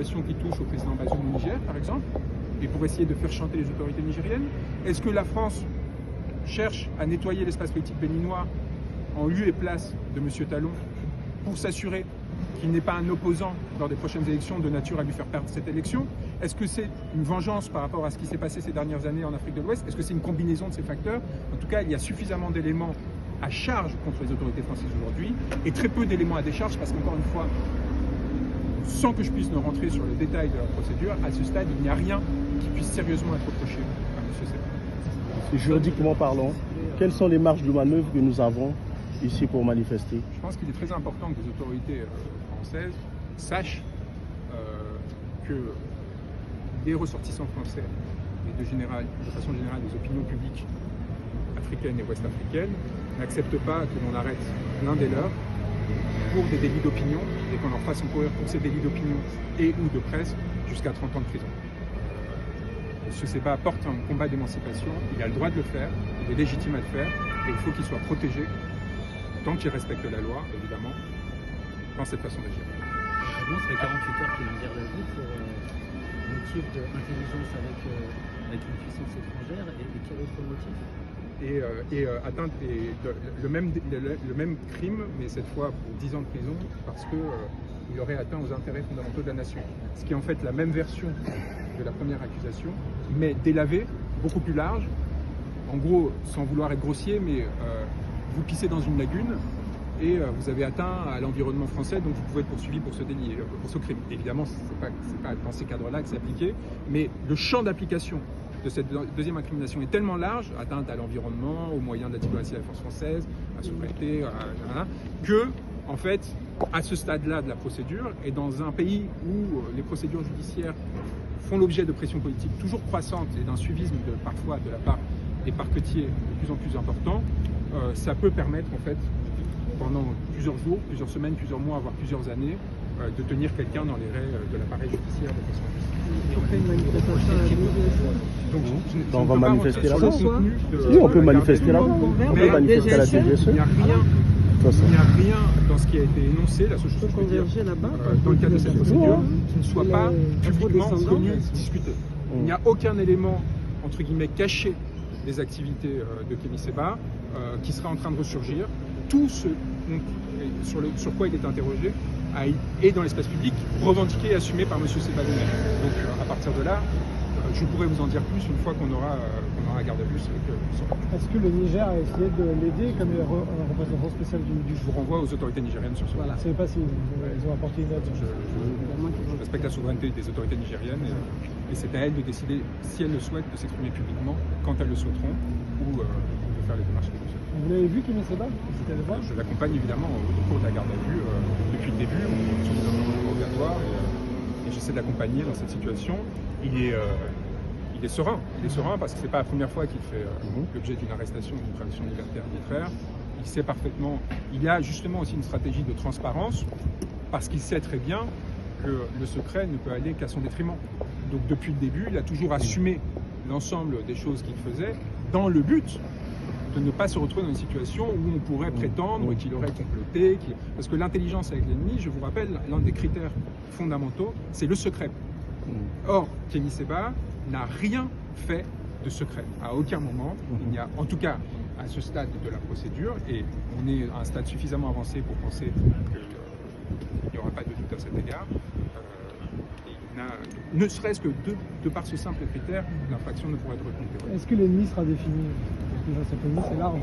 situation qui touche au président Bazoum au Niger, par exemple, et pour essayer de faire chanter les autorités nigériennes? Est-ce que la France cherche à nettoyer l'espace politique béninois en lieu et place de M. Talon pour s'assurer qu'il n'est pas un opposant lors des prochaines élections de nature à lui faire perdre cette élection? Est-ce que c'est une vengeance par rapport à ce qui s'est passé ces dernières années en Afrique de l'Ouest? Est-ce que c'est une combinaison de ces facteurs? En tout cas, il y a suffisamment d'éléments à charge contre les autorités françaises aujourd'hui et très peu d'éléments à décharge parce qu'encore une fois, sans que je puisse ne rentrer sur les détails de la procédure, à ce stade, il n'y a rien qui puisse sérieusement être reproché à M. Sebag. Juridiquement parlant, quelles sont les marges de manœuvre que nous avons ici pour manifester? Je pense qu'il est très important que les autorités françaises sachent que les ressortissants français et de façon générale les opinions publiques africaines et ouest-africaines n'acceptent pas que l'on arrête l'un des leurs pour des délits d'opinion et qu'on leur fasse encourir pour ces délits d'opinion et ou de presse jusqu'à 30 ans de prison. M. Sebag porte un combat d'émancipation, il a le droit de le faire, il est légitime à le faire et il faut qu'il soit protégé tant qu'il respecte la loi, évidemment, dans cette façon d'agir. Ça fait 48 heures qu'il est en garde à vue pour motif d'intelligence avec une puissance étrangère et quel autre motif? Atteinte le même crime, mais cette fois pour 10 ans de prison, parce qu'il aurait atteint aux intérêts fondamentaux de la nation. Ce qui est en fait la même version de la première accusation, mais délavée, beaucoup plus large. En gros, sans vouloir être grossier, mais vous pissez dans une lagune et vous avez atteint à l'environnement français, donc vous pouvez être poursuivi pour ce délit, pour ce crime. Évidemment, c'est pas dans ces cadres-là que c'est appliqué, mais le champ d'application de cette deuxième incrimination est tellement large, atteinte à l'environnement, aux moyens de la diplomatie de la force française, à la souveraineté, que, en fait, à ce stade-là de la procédure, et dans un pays où les procédures judiciaires font l'objet de pressions politiques toujours croissantes et d'un suivisme parfois de la part des parquetiers de plus en plus importants, ça peut permettre, en fait, pendant plusieurs jours, plusieurs semaines, plusieurs mois, voire plusieurs années, de tenir quelqu'un dans les raies de l'appareil judiciaire de façon donc, on va manifester là-bas. Oui, on peut manifester là-bas. On peut manifester à la DGSE. Il n'y a rien dans ce qui a été énoncé, la seule chose que je peux dire, dans le cadre de cette procédure, qui ne soit pas publiquement connu et discuté. Il n'y a aucun élément, entre guillemets, caché des activités de Kémy Sebag qui serait en train de ressurgir. Tout ce sur quoi il est interrogé est dans l'espace public, revendiqué et assumé par M. Sebag lui-même. Donc à partir de là, je pourrais vous en dire plus une fois qu'on aura garde à vue. Est-ce que le Niger a essayé de l'aider comme un représentant spécial du... Je vous renvoie aux autorités nigériennes sur ce point. Voilà. Je ne sais pas s'ils ont apporté une aide. Je respecte la souveraineté des autorités nigériennes et c'est à elles de décider si elles le souhaitent de s'exprimer publiquement, quand elles le souhaiteront, ou de faire les démarches nécessaires. Vous l'avez vu, Kémy Sebag? Je l'accompagne évidemment au cours de la garde à vue depuis le début, sur des environnements obligatoires, et j'essaie de l'accompagner dans cette situation. Il est serein parce que c'est pas la première fois qu'il fait l'objet d'une arrestation, d'une privation de liberté arbitraire. Il sait parfaitement, il y a justement aussi une stratégie de transparence parce qu'il sait très bien que le secret ne peut aller qu'à son détriment. Donc depuis le début, il a toujours assumé l'ensemble des choses qu'il faisait dans le but de ne pas se retrouver dans une situation où on pourrait prétendre qu'il aurait comploté. Parce que l'intelligence avec l'ennemi, je vous rappelle, l'un des critères fondamentaux, c'est le secret. Or, Kémy Sebag n'a rien fait de secret. À aucun moment, il n'y a, en tout cas à ce stade de la procédure, et on est à un stade suffisamment avancé pour penser qu'il n'y aura pas de doute à cet égard, ne serait-ce que de par ce simple critère, l'infraction ne pourrait être retenue. Est-ce que l'ennemi sera défini? Parce que cette ennemi, c'est large.